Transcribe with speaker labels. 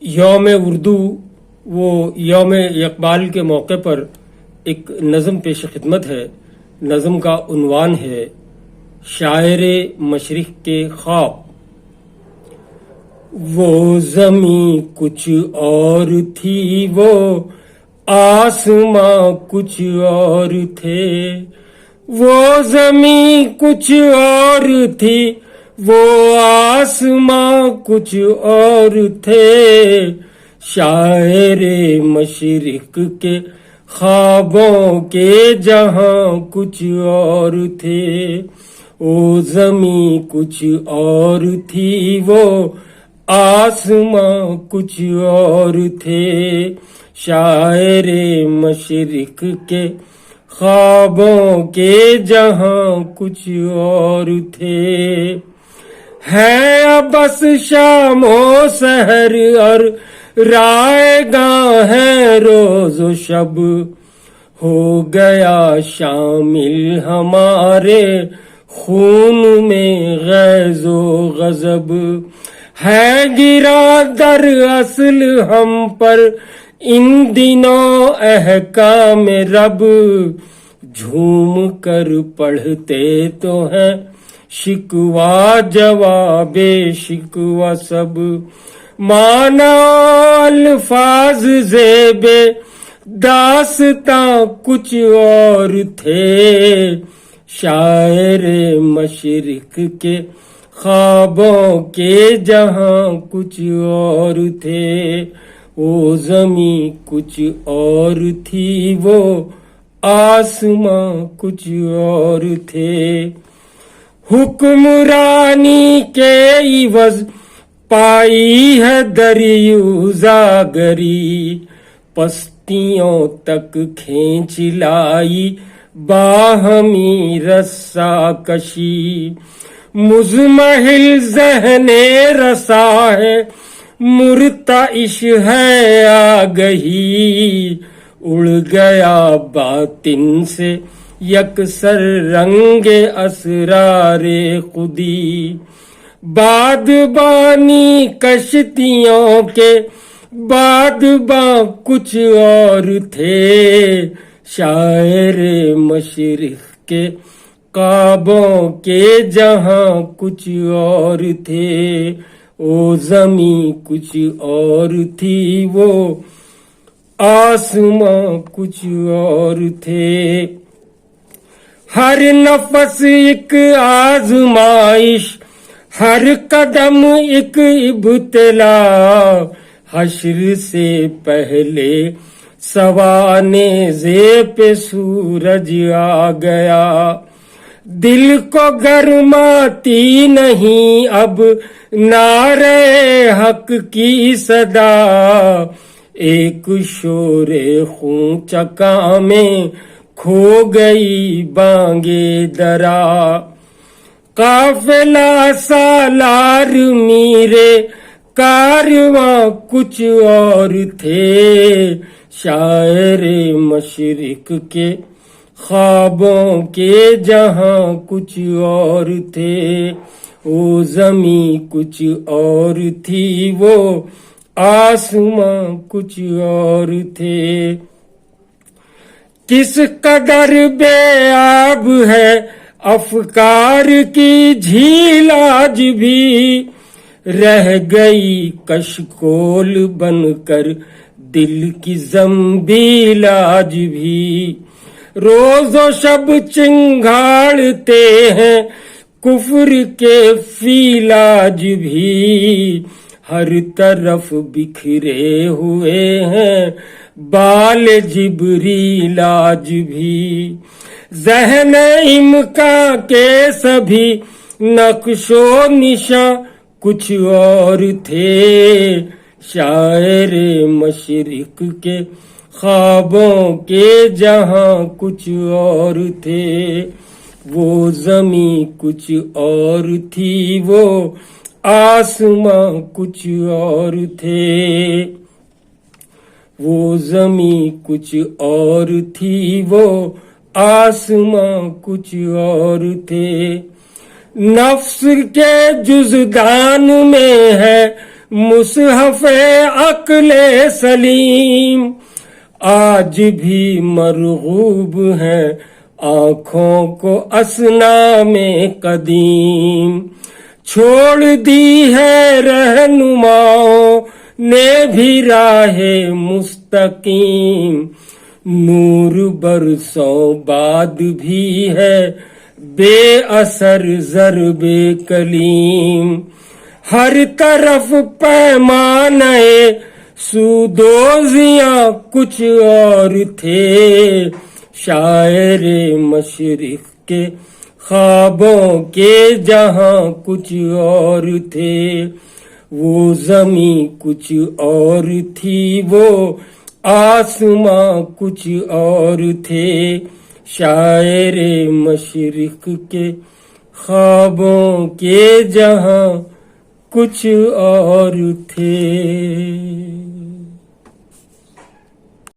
Speaker 1: یوم اردو وہ یوم اقبال کے موقع پر ایک نظم پیش خدمت ہے. نظم کا عنوان ہے شاعر مشرق کے خواب. وہ زمیں کچھ اور تھی، وہ آسماں کچھ اور تھے. وہ زمیں کچھ اور تھی، وہ آسماں کچھ اور تھے. شاعر مشرق کے خوابوں کے جہاں کچھ اور تھے. وہ زمیں کچھ اور تھی، وہ آسماں کچھ اور تھے. شاعر مشرق کے خوابوں کے جہاں کچھ اور تھے. ہے بس شام و سحر اور رائے گاں ہے روز و شب. ہو گیا شامل ہمارے خون میں غیظ و غضب. ہے گرا در اصل ہم پر ان دنوں احکام رب. جھوم کر پڑھتے تو ہیں شکوہ جواب شکوہ سب. مانا الفاظ زیب داستاں کچھ اور تھے. شاعر مشرق کے خوابوں کے جہاں کچھ اور تھے. وہ زمیں کچھ اور تھی، وہ آسماں کچھ اور تھے. حکمرانی کے عوض پائی ہے دریوزہ گری. پستیوں تک کھینچ لائی باہمی رسا کشی. مزمحل ذہن رسا ہے مرتعش ہے آگہی. اڑ گیا باطن سے یکسر رنگ اسرار خودی. بادبانی کشتیوں کے بادباں کچھ اور تھے. شاعر مشرق کے خوابوں کے جہاں کچھ اور تھے. وہ زمیں کچھ اور تھی، وہ آسماں کچھ اور تھے. ہر نفس ایک آزمائش، ہر قدم ایک ابتلا. حشر سے پہلے سوانے پہ سورج آ گیا. دل کو گرماتی نہیں اب نعرہ حق کی صدا. ایک شور خون چکا میں کھو گئی بانگے درا. قافلہ سالار میرے کارواں کچھ اور تھے. شاعر مشرق کے خوابوں کے جہاں کچھ اور تھے. وہ زمیں کچھ اور تھی، وہ آسماں کچھ اور تھے. کس قدر بے آب ہے افکار کی جھیل آج بھی. رہ گئی کشکول بن کر دل کی زنبیل آج بھی. روز و شب چنگھاڑتے ہیں کفر کے فیل آج بھی. ہر طرف بکھرے ہوئے ہیں بال جبریل آج بھی. ذہن امکا کے سبھی نقش و نشاں کچھ اور تھے. شاعر مشرق کے خوابوں کے جہاں کچھ اور تھے. وہ زمیں کچھ اور تھی، وہ آسماں کچھ اور تھے. وہ زمیں کچھ اور تھی، وہ آسماں کچھ اور تھے. نفس کے جزدان میں ہے مصحف عقل سلیم آج بھی مرغوب ہیں آنکھوں کو اصنام قدیم. چھوڑ دی ہے رہنماؤں نے بھی راہ مستقیم. نور برسوں بعد بھی ہے بے اثر ضرب کلیم. ہر طرف پیمانے سودوزیاں کچھ اور تھے. شاعر مشرق کے خوابوں کے جہاں کچھ اور تھے. وہ زمیں کچھ اور تھی وہ آسماں کچھ اور تھے. شاعر مشرق کے خوابوں کے جہاں کچھ اور تھے.